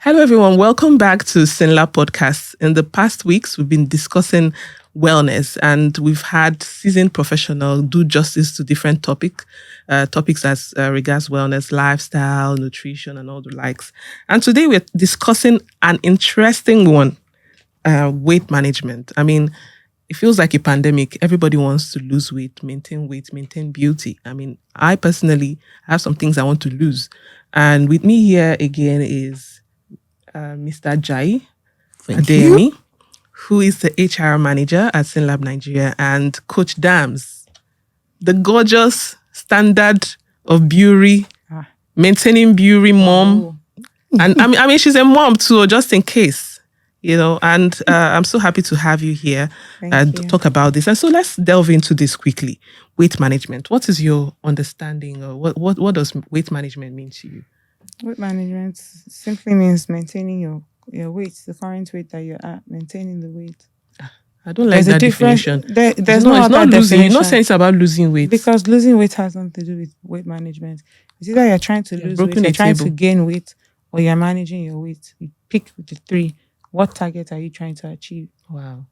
Hello, everyone. Welcome back to SYNLAB Podcast. In the past weeks, we've been discussing wellness, and we've had seasoned professionals do justice to different topics as regards wellness, lifestyle, nutrition, and all the likes. And today we're discussing an interesting one, weight management. I mean, it feels like a pandemic. Everybody wants to lose weight, maintain beauty. I mean, I personally have some things I want to lose. And with me here again is Mr. Ajayi, Adeyemi, who is the HR manager at SYNLAB Nigeria, and Coach Dams, the gorgeous standard of beauty, maintaining beauty mom. And I mean, she's a mom too, just in case, and I'm so happy to have you here and talk about this. And so let's delve into this quickly. Weight management. What is your understanding, or what does weight management mean to you? Weight management simply means maintaining your weight, the current weight that you're at, maintaining the weight. I don't like that definition. There's no other definition. You're not saying it's about losing weight. Because losing weight has nothing to do with weight management. It's either you're trying to lose weight, you're trying to gain weight, or you're managing your weight. You pick the three. What target are you trying to achieve? Wow.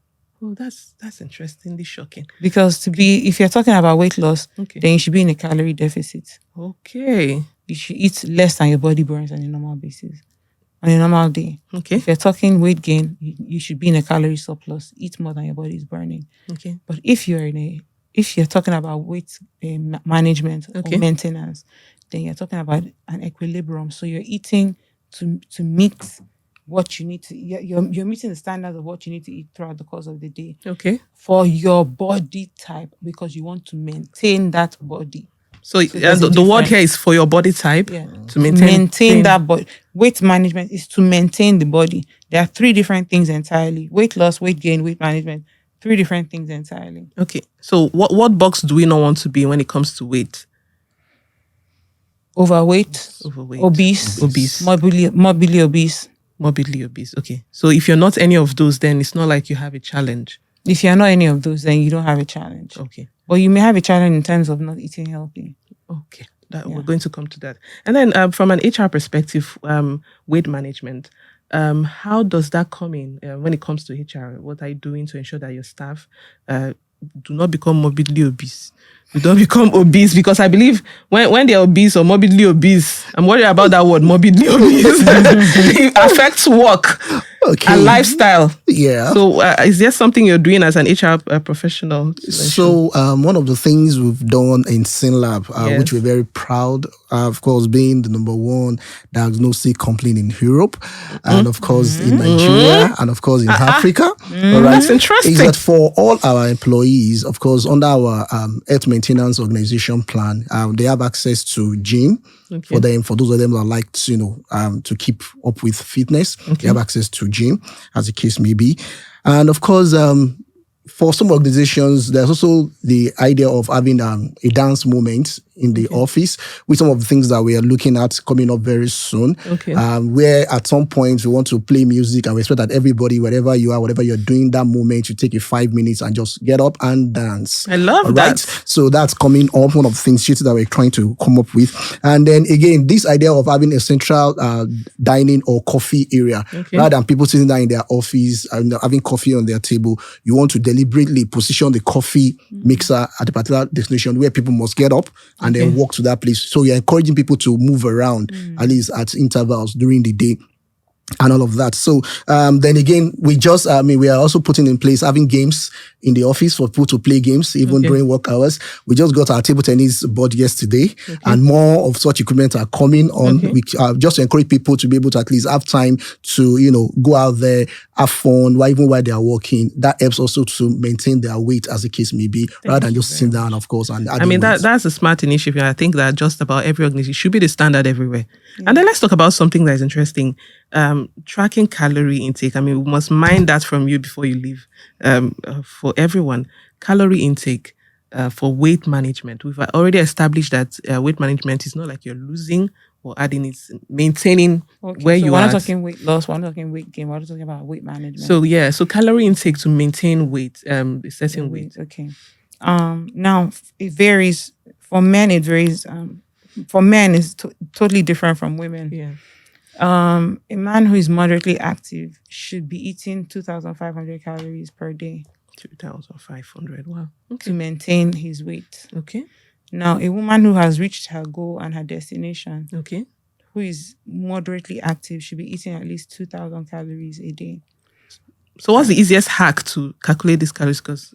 Oh, that's interestingly shocking. Because if you're talking about weight loss, then you should be in a calorie deficit. Okay. You should eat less than your body burns on a normal basis, on a normal day. Okay. If you're talking weight gain, you should be in a calorie surplus. Eat more than your body is burning. Okay. But if you're talking about weight management or maintenance, then you're talking about an equilibrium. So you're eating to meet what you need to. You're meeting the standards of what you need to eat throughout the course of the day. Okay. For your body type, because you want to maintain that body. So the word here is for your body type, to maintain that body. Weight management is to maintain the body. There are three different things entirely: weight loss, weight gain, weight management. Three different things entirely. Okay. So what box do we not want to be when it comes to weight? Overweight, obese, morbidly obese. Morbidly obese. Okay. So if you're not any of those, then it's not like you have a challenge. If you're not any of those, then you don't have a challenge. Okay. But you may have a challenge in terms of not eating healthy. Okay. We're going to come to that. And then from an HR perspective, weight management, how does that come in when it comes to HR? What are you doing to ensure that your staff do not become morbidly obese? You don't become obese, because I believe when they're obese or morbidly obese, I'm worried about that word, morbidly obese. It affects work and lifestyle. Yeah. So is there something you're doing as an HR professional? So one of the things we've done in SYNLAB, which we're very proud of course, being the number one diagnostic company in Europe, and of course in Nigeria, and of course in Africa. All right. That's interesting. Is that for all our employees, of course, under our health maintenance organization plan, they have access to gym. For those of them that like to keep up with fitness, they have access to gym, as the case may be. And of course, for some organizations, there's also the idea of having a dance moment in the office, with some of the things that we are looking at coming up very soon. Where at some point we want to play music, and we expect that everybody, wherever you are, whatever you're doing, that moment, you take your 5 minutes and just get up and dance. I love that. So that's coming up, one of the things that we're trying to come up with. And then again, this idea of having a central dining or coffee area, rather than people sitting down in their office and having coffee on their table, you want to deliberately position the coffee mixer at a particular destination where people must get up and then walk to that place. So you're encouraging people to move around, at least at intervals during the day, and all of that. So then again, we are also putting in place having games in the office for people to play games, even during work hours. We just got our table tennis board yesterday, and more of such equipment are coming on. We just encourage people to be able to at least have time to, go out there, have fun, even while they are working. That helps also to maintain their weight, as the case may be, rather than just sitting down, of course. And that's a smart initiative. I think that just about every organization should be the standard everywhere. And then let's talk about something that is interesting. Tracking calorie intake. I mean, we must mind that from you before you leave. For everyone, calorie intake for weight management. We've already established that weight management is not like you're losing or adding, it's maintaining where you are. We're not talking weight loss, we're not talking weight gain, we're talking about weight management. So calorie intake to maintain weight, certain weight. Okay. Now it varies. For men, it varies for men is totally different from women. Yeah. A man who is moderately active should be eating 2,500 calories per day. 2,500. Wow. To maintain his weight. Okay. Now, a woman who has reached her goal and her destination, Okay, who is moderately active, should be eating at least 2,000 calories a day. So what's the easiest hack to calculate these calories? Because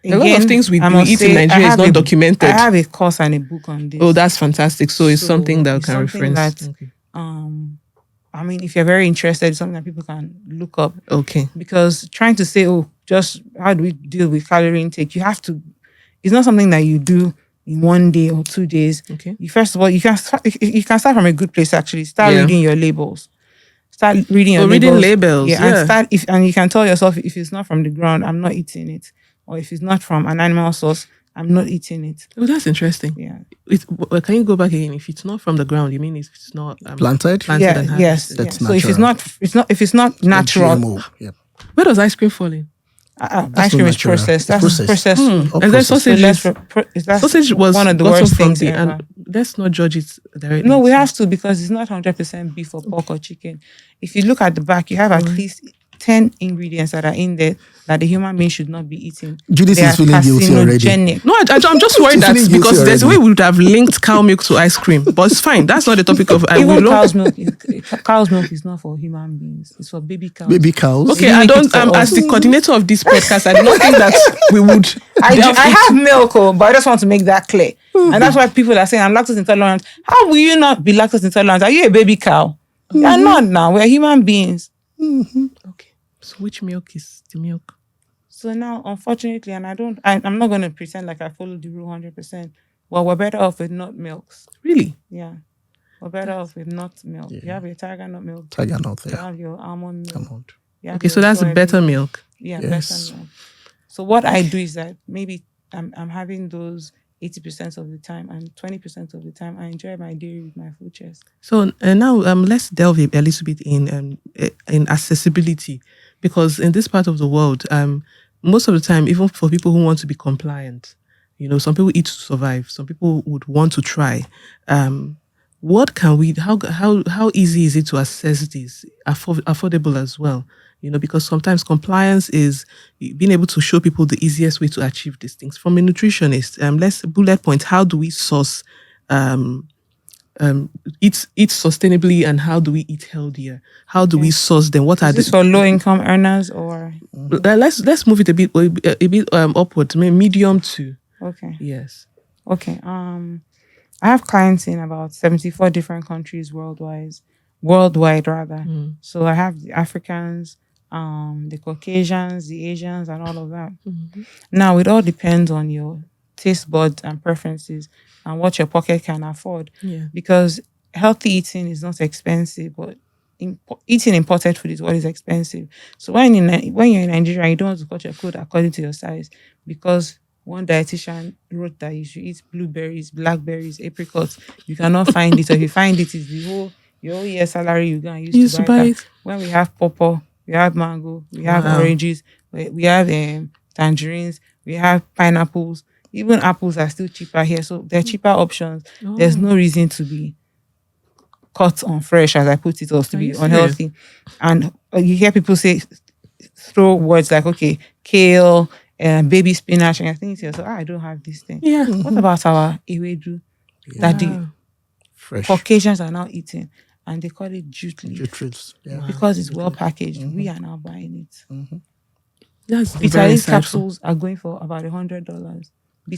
a lot of things we eat in Nigeria is not documented. I have a course and a book on this. Oh, that's fantastic. So it's something that we can reference. I mean, if you're very interested, it's something that people can look up. Okay. Because trying to say, just how do we deal with calorie intake? You have to, it's not something that you do in 1 day or 2 days. Okay. First of all, you can start from a good place, actually. Start reading your labels. Start reading your labels. Reading labels. Yeah. And you can tell yourself, if it's not from the ground, I'm not eating it. Or if it's not from an animal source, I'm not eating it. Oh, that's interesting. Yeah. Can you go back again? If it's not from the ground, you mean if it's not planted? Yeah. And yes. That's so if it's not natural. GMO. Yeah. Where does ice cream fall in? Ice cream is processed. That's processed. And then sausage. Sausage was one of the worst things ever. And let's not judge it directly. No, we have to, because it's not 100% beef or pork or chicken. If you look at the back, you have at least 10 ingredients that are in there that the human being should not be eating. Judith is feeling guilty already. No, I'm just worried that because there's a way we would have linked cow milk to ice cream, but it's fine. That's not the topic of. Even cow's milk is not for human beings. It's for baby cows. Baby cows. Okay, I don't. As the coordinator of this podcast, I do not think that we would. I have milk, but I just want to make that clear. And that's why people are saying I'm lactose intolerant. How will you not be lactose intolerant? Are you a baby cow? You're not now. We're human beings. Okay. So which milk is the milk? So now, unfortunately, and I'm not going to pretend like I follow the rule 100%. Well, we're better off with nut milks. Really? Yeah. We're better off with nut milk. Yeah. You have your tiger nut milk. Tiger nut, You have your almond milk. Okay, so that's a better milk. Yeah, better milk. So what I do is that maybe I'm having those 80% of the time, and 20% of the time I enjoy my dairy with my full chest. So now let's delve a little bit in accessibility, because in this part of the world, most of the time, even for people who want to be compliant, some people eat to survive. Some people would want to try. What can we? How easy is it to access this? Affordable as well. Because sometimes compliance is being able to show people the easiest way to achieve these things. From a nutritionist, let's bullet point, how do we source, eat sustainably, and how do we eat healthier? How do we source them? What are this for low income earners or? Let's move it a bit upward, medium to. Okay. Yes. Okay. I have clients in about 74 different countries worldwide. So I have the Africans, the Caucasians, the Asians, and all of that. Mm-hmm. Now, it all depends on your taste buds and preferences and what your pocket can afford. Yeah. Because healthy eating is not expensive, but eating imported food is what is expensive. So when you're in Nigeria, you don't want to cut your code according to your size, because one dietitian wrote that you should eat blueberries, blackberries, apricots. You cannot find it. So if you find it, it's your whole year salary you're going to use to buy it. When we have pawpaw, we have mango, we have oranges, we have tangerines, we have pineapples. Even apples are still cheaper here. So they're cheaper options. Oh. There's no reason to be cut on fresh, as I put it, or to be unhealthy. And you hear people throw words like, okay, kale, baby spinach, and I think to yourself, I don't have this thing. Yeah. What about our ewedu that the fresh Caucasians are now eating? And they call it jute leaf. Because it's well packaged. Mm-hmm. We are now buying it. Mm-hmm. That's bitter leaf capsules are going for about $100.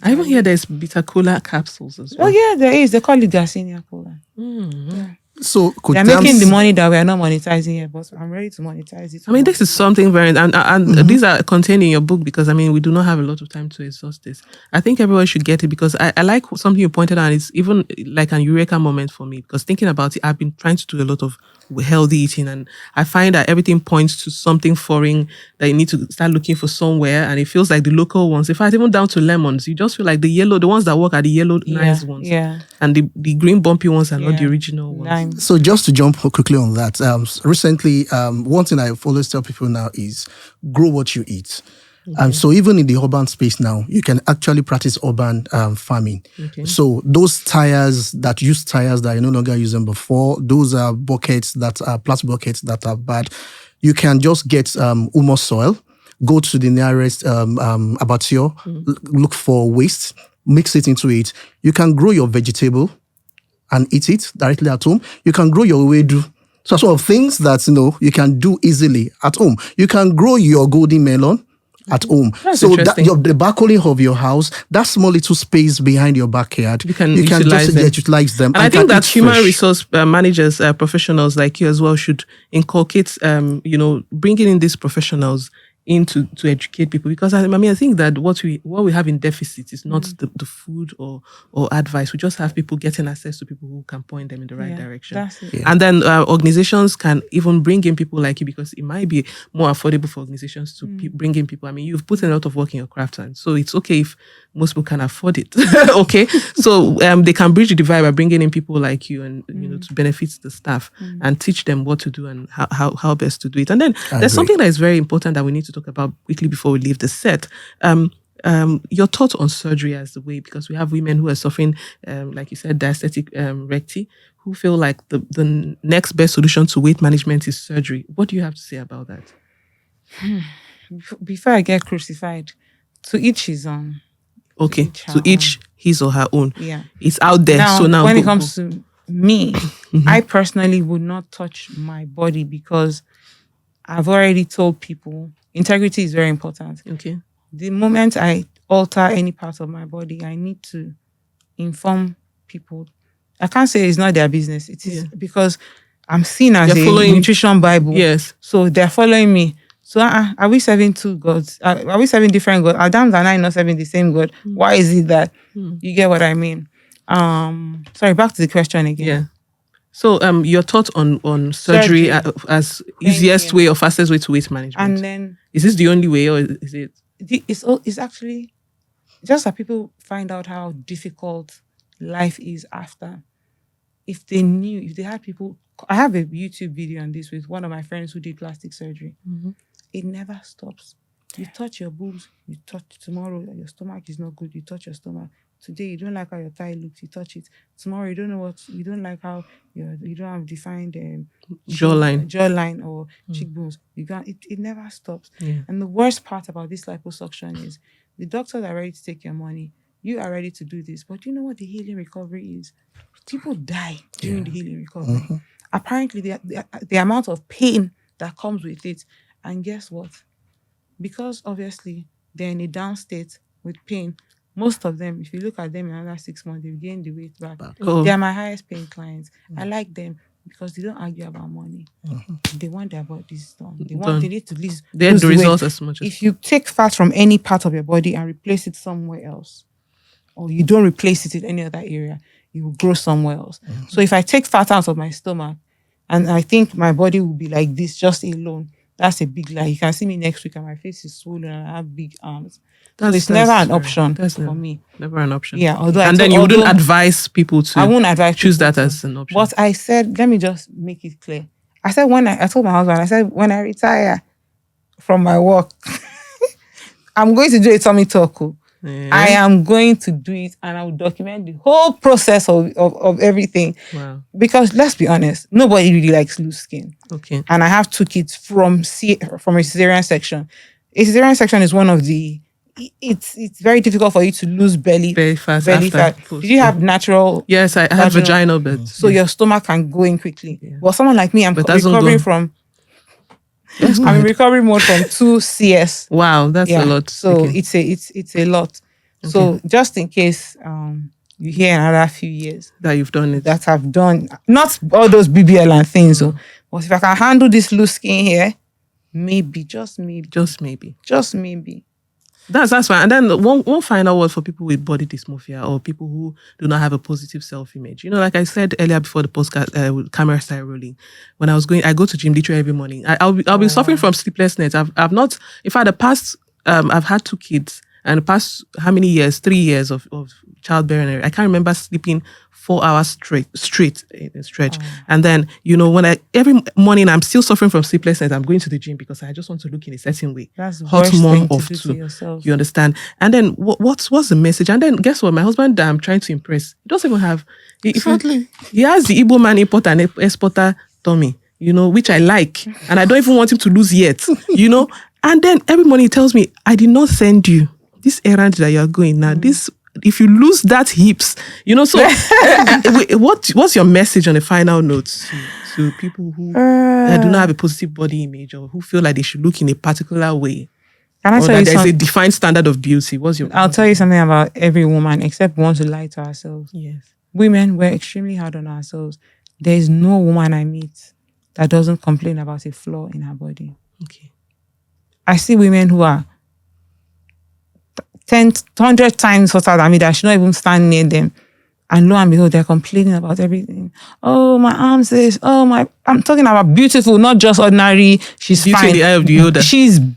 I even hear there's bitter cola capsules as well. Oh yeah, there is. They call it Garcinia cola. Mm-hmm. Yeah. So they're making the money that we are not monetizing here, but I'm ready to monetize it. I mean, this is something very, and these are contained in your book, because we do not have a lot of time to exhaust this. I think everyone should get it, because I like something you pointed out. It's even like an eureka moment for me, because thinking about it, I've been trying to do a lot of healthy eating, and I find that everything points to something foreign that you need to start looking for somewhere, and it feels like the local ones. In fact, even down to lemons, you just feel like the ones that work are the yellow nice ones, and the green bumpy ones are not the original ones. So just to jump quickly on that, recently, one thing I always tell people now is grow what you eat. So even in the urban space now, you can actually practice urban farming. So those tires that you're no longer using before, those are buckets that are plastic buckets that are bad. You can just get humus soil, go to the nearest abattoir, look for waste, mix it into it. You can grow your vegetable and eat it directly at home. You can grow your wedu. So sort of things that you can do easily at home. You can grow your golden melon at home. That's so the balcony of your house, that small little space behind your backyard, you can just utilize them. And I think that human resource managers, professionals like you as well, should inculcate, bringing in these professionals to educate people, because I think that what we have in deficit is not the food or advice. We just have people getting access to people who can point them in the right direction. That's it. And then organizations can even bring in people like you, because it might be more affordable for organizations to bring in people. You've put in a lot of work in your craft, and so it's okay if most people can afford it. Okay, so they can bridge the divide by bringing in people like you, and to benefit the staff and teach them what to do and how best to do it. And then there's something that is very important that we need to talk about quickly before we leave the set. Your thought on surgery as the way, because we have women who are suffering, like you said, diastatic recti, who feel like the next best solution to weight management is surgery. What do you have to say about that? Before I get crucified, to each his own. Okay, to each his or her own. Yeah, it's out there. Now, so now, when it comes to me, I personally would not touch my body, because I've already told people integrity is very important. Okay. The moment I alter any part of my body, I need to inform people. I can't say it's not their business. It is because I'm seen as a nutrition Bible. Yes. So they're following me. So are we serving two gods? Are we serving different gods? Adams and I not serving the same God? Why is it that? You get what I mean? Sorry, back to the question again. Yeah. So your thought on surgery as easiest way or fastest way to weight management. And then, is this the only way, or is it? It's actually just that people find out how difficult life is after. If they had people, I have a YouTube video on this with one of my friends who did plastic surgery. It never stops. You touch your boobs, you touch tomorrow, your stomach is not good, you touch your stomach. Today, you don't like how your thigh looks, you touch it. Tomorrow, you don't like how you don't have defined jawline or cheekbones. It never stops. Yeah. And the worst part about this liposuction is the doctors are ready to take your money. You are ready to do this. But you know what the healing recovery is? People die during the healing recovery. Apparently, the amount of pain that comes with it. And guess what? Because obviously they're in a down state with pain, most of them, if you look at them in another 6 months, they've gained the weight back. They are my highest paying clients. I like them because they don't argue about money. They want their bodies done. They need to lose the results as much as. If you take fat from any part of your body and replace it somewhere else, or you don't replace it in any other area, you will grow somewhere else. So if I take fat out of my stomach and I think my body will be like this just alone, that's a big lie. You can see me next week and my face is swollen and I have big arms. It's never an option for me. Never an option. Yeah. You wouldn't advise people to. I won't advise choose that as an option. But I said, let me just make it clear. I said I told my husband, I said when I retire from my work, I'm going to do a tummy talk. I am going to do it, and I will document the whole process of everything. Wow. Because let's be honest, nobody really likes loose skin. Okay. And I have 2 kids from a cesarean section. A cesarean section is one of the. It's very difficult for you to lose belly fat. Did you have natural? Yes, I have vaginal beds. So your stomach can go in quickly. Yeah. Well, someone like me, I'm recovering from. I'm in recovery mode from 2 CS. Wow, that's a lot. So it's a lot. Okay. So just in case you hear another few years that you've done it, that I've done not all those BBL and things. But if I can handle this loose skin here, maybe, just maybe. That's fine. And then one final word for people with body dysmorphia or people who do not have a positive self-image. Like I said earlier before the podcast, with camera started rolling, when I go to gym literally every morning. I'll be suffering from sleeplessness. I've not, in fact, the past, I've had 2 kids And the past how many years? 3 years of childbearing. I can't remember sleeping 4 hours straight in a stretch. And then, when every morning I'm still suffering from sleeplessness, I'm going to the gym because I just want to look in a certain way. That's the hot worst mom thing to of do two. to yourself. You understand? And then what's the message? And then guess what? My husband that I'm trying to impress, he doesn't even have. Exactly. He has the Igbo man importer and exporter tummy, which I like, and I don't even want him to lose yet. And then every morning he tells me, I did not send you this errand that you are going now. This. If you lose that hips, so what's your message on the final note to people who do not have a positive body image or who feel like they should look in a particular way? Can I tell you there's a defined standard of beauty? I'll tell you something about every woman except we want to lie to ourselves. Yes. Women, we're extremely hard on ourselves. There is no woman I meet that doesn't complain about a flaw in her body. Okay. I see women who are 100 times hotter than me that I should not even stand near them. And lo and behold, they're complaining about everything. Oh, my arms is, I'm talking about beautiful, not just ordinary. She's beauty fine. In the eye of the beholder.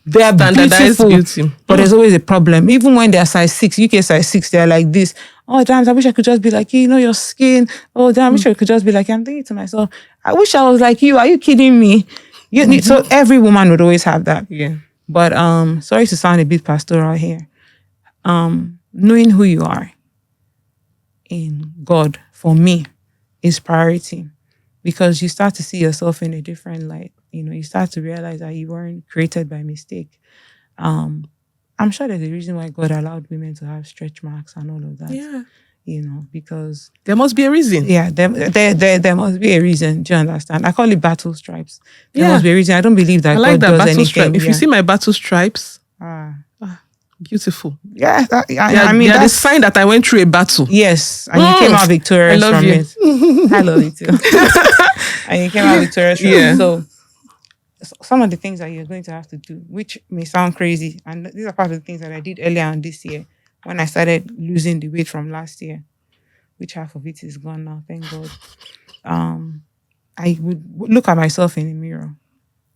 They're beautiful. Beauty. But there's always a problem. Even when they're size 6, UK size 6, they're like this. Oh, damn, I wish I could just be like you, your skin. Oh, damn, I wish I could just be like you. I'm thinking to myself, I wish I was like you. Are you kidding me? So every woman would always have that. Yeah. But sorry to sound a bit pastoral here. Knowing who you are in God, for me, is priority, because you start to see yourself in a different light. You start to realize that you weren't created by mistake. I'm sure there's a reason why God allowed women to have stretch marks and all of that. Yeah. Because there must be a reason. Yeah, there must be a reason. Do you understand? I call it battle stripes. There must be a reason. I don't believe that God does anything. Stripe. If you see my battle stripes, beautiful. Yeah, they are the sign that I went through a battle. Yes, and you came out victorious from it. I love you too. And you came out victorious from it. So some of the things that you're going to have to do, which may sound crazy, and these are part of the things that I did earlier on this year when I started losing the weight from last year, which half of it is gone now, thank God. I would look at myself in the mirror,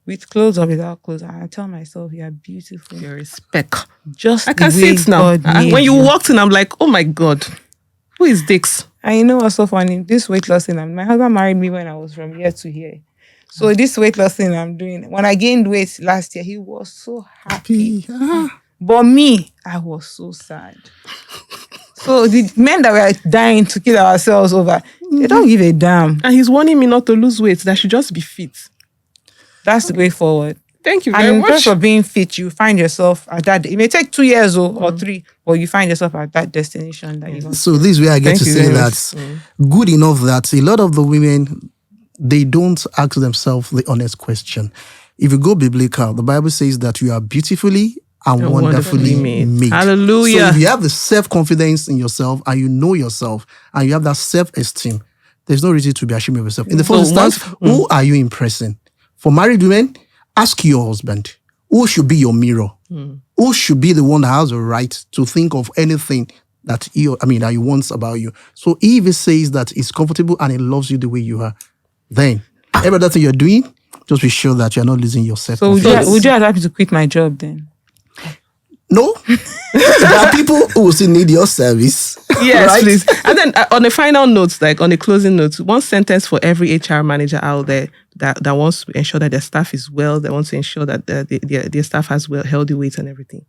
with clothes or without clothes, and I tell myself, you are beautiful. You're a speck. Just I can see it now. When you walked in, I'm like, oh my God, who is Dix? And you know what's so funny? This weight loss thing, my husband married me when I was from here to here. So this weight loss thing I'm doing, when I gained weight last year, he was so happy. But me, I was so sad. So the men that were dying to kill ourselves over, they don't give a damn. And he's warning me not to lose weight, that I should just be fit. That's the way forward. Thank you very much. And in terms of being fit, you find yourself at that. It may take 2 years or 3, but you find yourself at that destination that you want. So this is where I get to say that good enough that a lot of the women, they don't ask themselves the honest question. If you go biblical, the Bible says that you are beautifully and wonderfully made. Hallelujah. So if you have the self-confidence in yourself and you know yourself and you have that self-esteem, there's no reason to be ashamed of yourself. In the first instance, who are you impressing? For married women, ask your husband, who should be your mirror? Who should be the one that has a right to think of anything that he wants about you? So if it says that it's comfortable and it loves you the way you are, then every other thing you're doing, just be sure that you're not losing yourself. So would you have to quit my job then? No. There are people who still need your service. Yes, right? please. And then on a final note, like on a closing note, one sentence for every HR manager out there that wants to ensure that their staff is well, that wants to ensure that their staff has healthy weight and everything.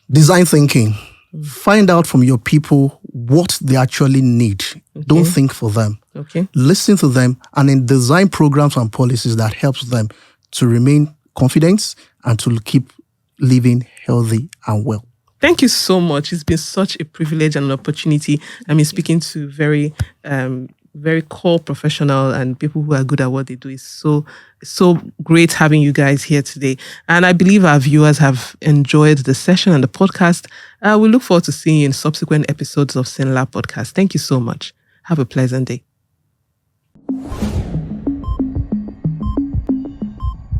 Design thinking. Find out from your people what they actually need. Okay. Don't think for them. Okay. Listen to them and then design programs and policies that helps them to remain confident and to keep living healthy and well. Thank you so much. It's been such a privilege and an opportunity. Speaking to very, very core professional and people who are good at what they do. Is so great having you guys here today. And I believe our viewers have enjoyed the session and the podcast. We look forward to seeing you in subsequent episodes of SYNLAB Podcast. Thank you so much. Have a pleasant day.